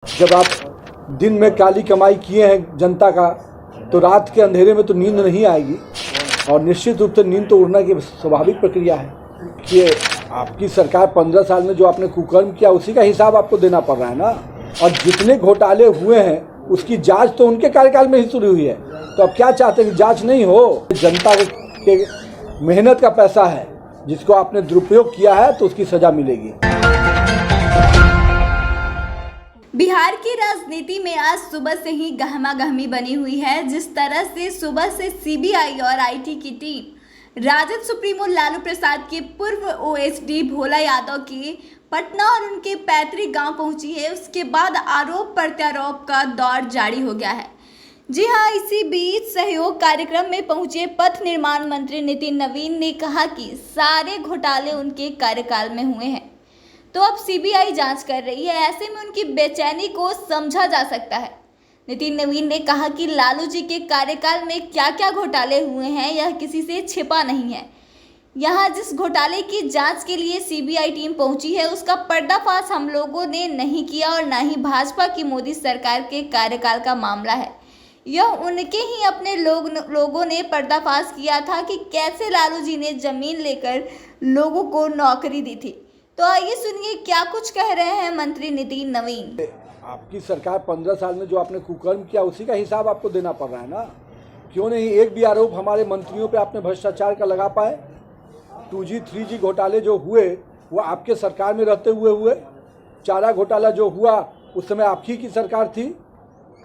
जब आप दिन में काली कमाई किए हैं जनता का, तो रात के अंधेरे में तो नींद नहीं आएगी। और निश्चित रूप से नींद तो उड़ना की स्वाभाविक प्रक्रिया है कि आपकी सरकार 15 साल में जो आपने कुकर्म किया उसी का हिसाब आपको देना पड़ रहा है ना। और जितने घोटाले हुए हैं उसकी जांच तो उनके कार्यकाल में ही शुरू हुई है। तो अब क्या चाहते हैं कि जांच नहीं हो? जनता के मेहनत का पैसा है, जिसको आपने दुरुपयोग किया है तो उसकी सजा मिलेगी। बिहार की राजनीति में आज सुबह से ही गहमागहमी बनी हुई है। जिस तरह से सुबह से सीबीआई और आईटी की टीम राजद सुप्रीमो लालू प्रसाद के पूर्व ओएसडी भोला यादव के पटना और उनके पैतृक गांव पहुंची है, उसके बाद आरोप प्रत्यारोप का दौर जारी हो गया है। जी हां, इसी बीच सहयोग कार्यक्रम में पहुंचे पथ निर्माण मंत्री नितिन नवीन ने कहा कि सारे घोटाले उनके कार्यकाल में हुए हैं, तो अब सीबीआई जांच कर रही है। ऐसे में उनकी बेचैनी को समझा जा सकता है। नितिन नवीन ने कहा कि लालू जी के कार्यकाल में क्या क्या घोटाले हुए हैं यह किसी से छिपा नहीं है। यहाँ जिस घोटाले की जांच के लिए सीबीआई टीम पहुंची है उसका पर्दाफाश हम लोगों ने नहीं किया और न ही भाजपा की मोदी सरकार के कार्यकाल का मामला है। यह उनके ही अपने लोगों ने पर्दाफाश किया था कि कैसे लालू जी ने जमीन लेकर लोगों को नौकरी दी थी। तो आइए सुनिए क्या कुछ कह रहे हैं मंत्री नितिन नवीन। आपकी सरकार 15 साल में जो आपने कुकर्म किया उसी का हिसाब आपको देना पड़ रहा है ना। क्यों नहीं एक भी आरोप हमारे मंत्रियों पे आपने भ्रष्टाचार का लगा पाए? 2G 3G घोटाले जो हुए वो आपके सरकार में रहते हुए। चारा घोटाला जो हुआ उस समय आपकी की सरकार थी,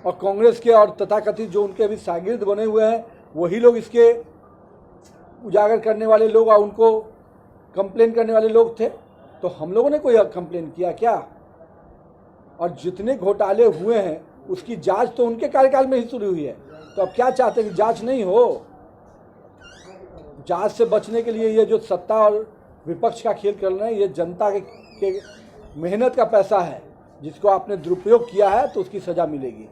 और कांग्रेस के और तथाकथित जो उनके अभी शागिर्द बने हुए हैं वही लोग इसके उजागर करने वाले लोग और उनको कंप्लेन करने वाले लोग थे। तो हम लोगों ने कोई कंप्लेन किया क्या? और जितने घोटाले हुए हैं उसकी जांच तो उनके कार्यकाल में ही शुरू हुई है। तो अब क्या चाहते हैं कि जांच नहीं हो? जांच से बचने के लिए ये जो सत्ता और विपक्ष का खेल कर रहे हैं, ये जनता के मेहनत का पैसा है, जिसको आपने दुरुपयोग किया है तो उसकी सजा मिलेगी।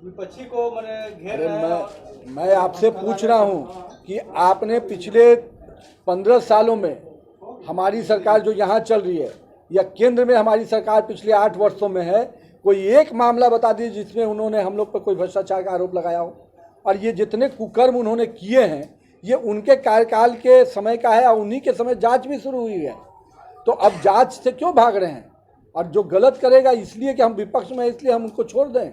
विपक्षी को घेर मैं आपसे पूछ रहा हूँ कि आपने पिछले 15 सालों में हमारी सरकार जो यहाँ चल रही है या केंद्र में हमारी सरकार पिछले 8 वर्षों में है, कोई एक मामला बता दीजिए जिसमें उन्होंने हम लोग पर कोई भ्रष्टाचार का आरोप लगाया हो। और ये जितने कुकर्म उन्होंने किए हैं ये उनके कार्यकाल के समय का है और उन्हीं के समय जांच भी शुरू हुई है। तो अब जांच से क्यों भाग रहे हैं? और जो गलत करेगा इसलिए कि हम विपक्ष में इसलिए हम उनको छोड़ दें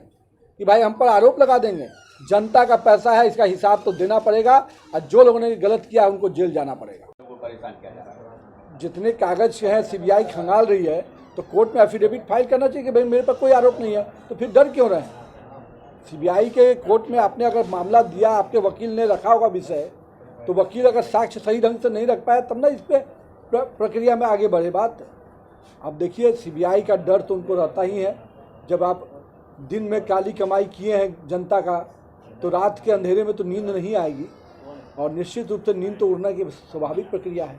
कि भाई हम पर आरोप लगा देंगे? जनता का पैसा है, इसका हिसाब तो देना पड़ेगा, और जो लोगों ने गलत किया उनको जेल जाना पड़ेगा। परेशान किया जा रहा है। जितने कागज हैं सीबीआई खंगाल रही है, तो कोर्ट में एफिडेविट फाइल करना चाहिए कि भाई मेरे पर कोई आरोप नहीं है। तो फिर डर क्यों रहे हैं? सीबीआई के कोर्ट में आपने अगर मामला दिया, आपके वकील ने रखा होगा विषय, तो वकील अगर साक्ष्य सही ढंग से नहीं रख पाया तब ना इस पर प्रक्रिया में आगे बढ़े बात। अब देखिए सीबीआई का डर तो उनको रहता ही है। जब आप दिन में काली कमाई किए हैं जनता का, तो रात के अंधेरे में तो नींद नहीं आएगी। और निश्चित रूप से नींद तो उड़ना की स्वाभाविक प्रक्रिया है।